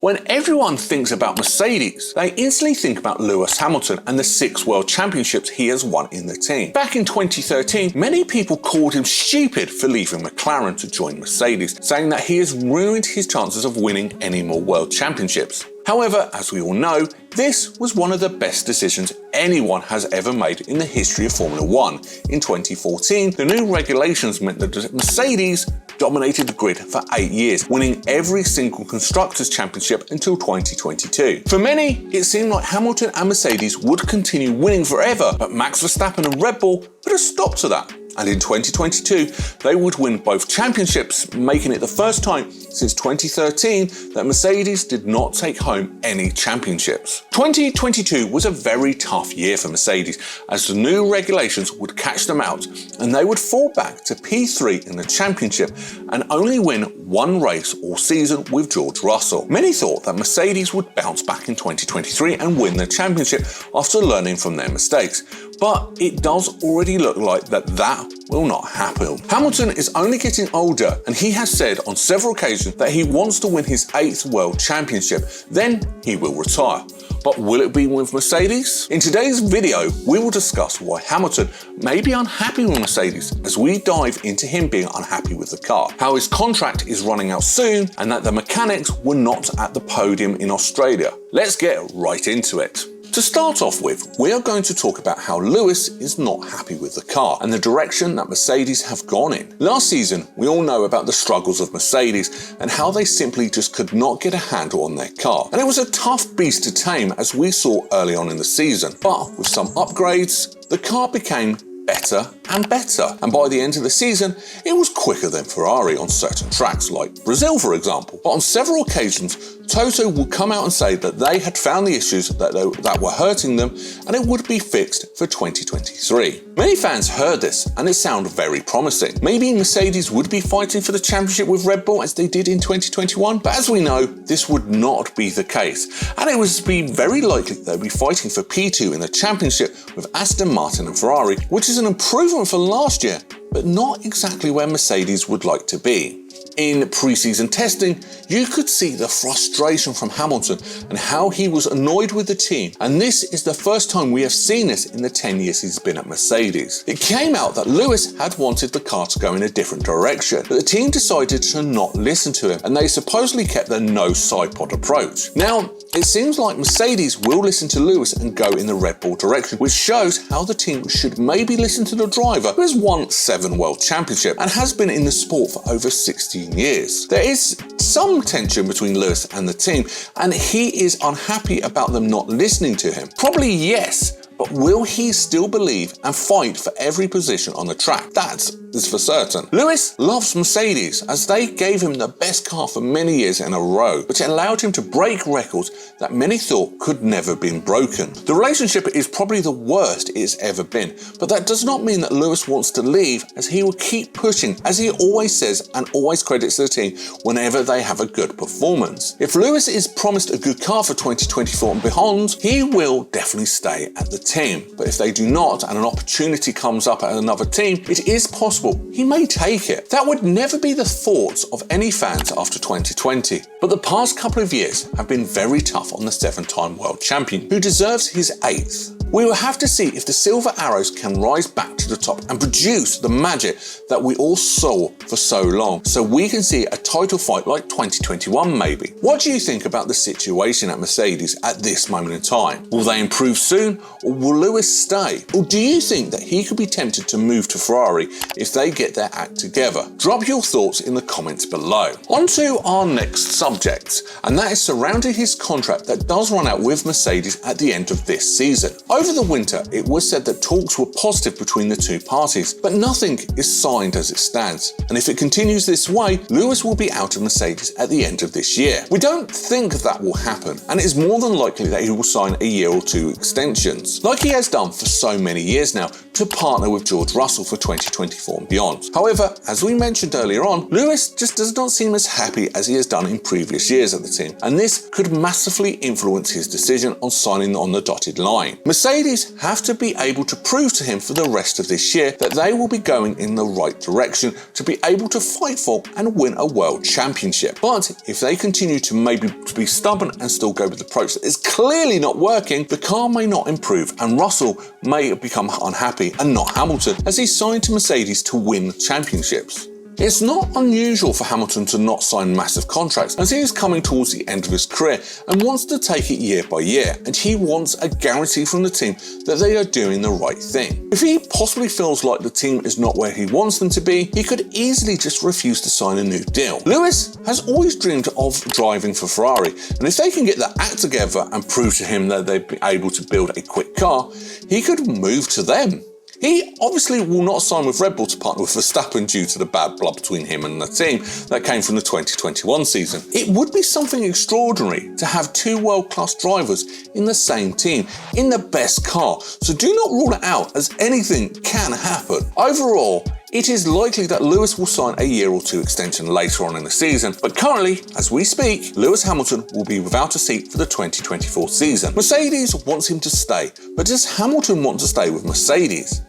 When everyone thinks about Mercedes, they instantly think about Lewis Hamilton and the 6 world championships he has won in the team. Back in 2013, many people called him stupid for leaving McLaren to join Mercedes, saying that he has ruined his chances of winning any more world championships. However, as we all know, this was one of the best decisions anyone has ever made in the history of Formula 1. In 2014, the new regulations meant that Mercedes dominated the grid for 8 years, winning every single Constructors' Championship until 2022. For many, it seemed like Hamilton and Mercedes would continue winning forever, but Max Verstappen and Red Bull put a stop to that. And in 2022, they would win both championships, making it the first time since 2013 that Mercedes did not take home any championships. 2022 was a very tough year for Mercedes, as the new regulations would catch them out and they would fall back to P3 in the championship and only win one race all season with George Russell. Many thought that Mercedes would bounce back in 2023 and win the championship after learning from their mistakes, but it does already look like that will not happen. Hamilton is only getting older, and he has said on several occasions that he wants to win his 8th world championship, then he will retire. But will it be with Mercedes? In today's video, we will discuss why Hamilton may be unhappy with Mercedes as we dive into him being unhappy with the car, how his contract is running out soon, and that the mechanics were not at the podium in Australia. Let's get right into it. To start off with, we are going to talk about how Lewis is not happy with the car and the direction that Mercedes have gone in. Last season, we all know about the struggles of Mercedes and how they simply just could not get a handle on their car. And it was a tough beast to tame, as we saw early on in the season. But with some upgrades, the car became better and better, and by the end of the season it was quicker than Ferrari on certain tracks like Brazil, for example. But on several occasions Toto would come out and say that they had found the issues that were hurting them and it would be fixed for 2023. Many fans heard this and it sounded very promising. Maybe Mercedes would be fighting for the championship with Red Bull as they did in 2021, but as we know, this would not be the case, and it would be very likely they'd be fighting for P2 in the championship with Aston Martin and Ferrari, which is an improvement from last year, but not exactly where Mercedes would like to be. In pre-season testing, you could see the frustration from Hamilton and how he was annoyed with the team, and this is the first time we have seen this in the 10 years he's been at Mercedes. It came out that Lewis had wanted the car to go in a different direction, but the team decided to not listen to him, and they supposedly kept their no side pod approach. Now, it seems like Mercedes will listen to Lewis and go in the Red Bull direction, which shows how the team should maybe listen to the driver who has won 7 world championships and has been in the sport for over 16 years. There is some tension between Lewis and the team, and he is unhappy about them not listening to him. Probably yes, but will he still believe and fight for every position on the track? That is for certain. Lewis loves Mercedes as they gave him the best car for many years in a row, which allowed him to break records that many thought could never been broken. The relationship is probably the worst it has ever been, but that does not mean that Lewis wants to leave, as he will keep pushing, as he always says and always credits the team whenever they have a good performance. If Lewis is promised a good car for 2024 and beyond, he will definitely stay at the team. But if they do not and an opportunity comes up at another team, it is possible he may take it. That would never be the thoughts of any fans after 2020. But the past couple of years have been very tough on the 7-time world champion, who deserves his 8th. We will have to see if the Silver Arrows can rise back to the top and produce the magic that we all saw for so long, so we can see a title fight like 2021 maybe. What do you think about the situation at Mercedes at this moment in time? Will they improve soon, or will Lewis stay? Or do you think that he could be tempted to move to Ferrari if they get their act together? Drop your thoughts in the comments below. On to our next subject, and that is surrounding his contract that does run out with Mercedes at the end of this season. Over the winter, it was said that talks were positive between the two parties, but nothing is signed as it stands. And if it continues this way, Lewis will be out of Mercedes at the end of this year. We don't think that will happen, and it is more than likely that he will sign a year or 2 extensions, like he has done for so many years now, to partner with George Russell for 2024 and beyond. However, as we mentioned earlier on, Lewis just does not seem as happy as he has done in previous years at the team, and this could massively influence his decision on signing on the dotted line. Mercedes Mercedes have to be able to prove to him for the rest of this year that they will be going in the right direction to be able to fight for and win a world championship. But if they continue to maybe be stubborn and still go with the approach that is clearly not working, the car may not improve and Russell may become unhappy and not Hamilton, as he signed to Mercedes to win championships. It's not unusual for Hamilton to not sign massive contracts, as he is coming towards the end of his career and wants to take it year by year, and he wants a guarantee from the team that they are doing the right thing. If he possibly feels like the team is not where he wants them to be, he could easily just refuse to sign a new deal. Lewis has always dreamed of driving for Ferrari, and if they can get their act together and prove to him that they'll be able to build a quick car, he could move to them. He obviously will not sign with Red Bull to partner with Verstappen due to the bad blood between him and the team that came from the 2021 season. It would be something extraordinary to have two world-class drivers in the same team, in the best car, so do not rule it out, as anything can happen. Overall, it is likely that Lewis will sign a year or two extension later on in the season, but currently, as we speak, Lewis Hamilton will be without a seat for the 2024 season. Mercedes wants him to stay, but does Hamilton want to stay with Mercedes?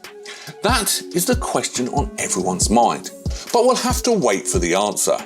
That is the question on everyone's mind, but we'll have to wait for the answer.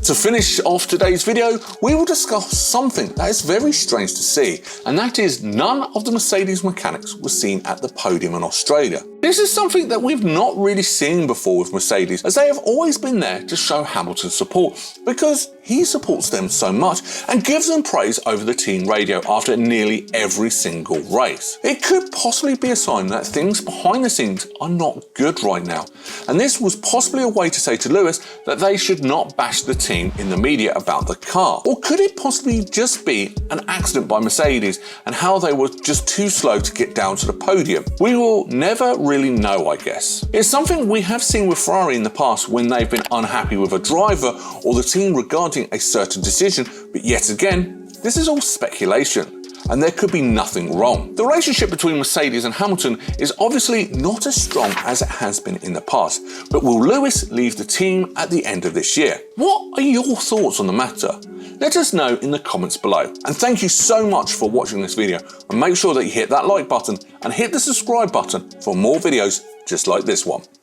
To finish off today's video, we will discuss something that is very strange to see, and that is none of the Mercedes mechanics were seen at the podium in Australia. This is something that we've not really seen before with Mercedes, as they have always been there to show Hamilton's support, because he supports them so much and gives them praise over the team radio after nearly every single race. It could possibly be a sign that things behind the scenes are not good right now, and this was possibly a way to say to Lewis that they should not bash the team in the media about the car. Or could it possibly just be an accident by Mercedes and how they were just too slow to get down to the podium? We will never really know, I guess. It's something we have seen with Ferrari in the past when they've been unhappy with a driver or the team regarding a certain decision, but yet again, this is all speculation, and there could be nothing wrong. The relationship between Mercedes and Hamilton is obviously not as strong as it has been in the past, but will Lewis leave the team at the end of this year? What are your thoughts on the matter? Let us know in the comments below. And thank you so much for watching this video, and make sure that you hit that like button and hit the subscribe button for more videos just like this one.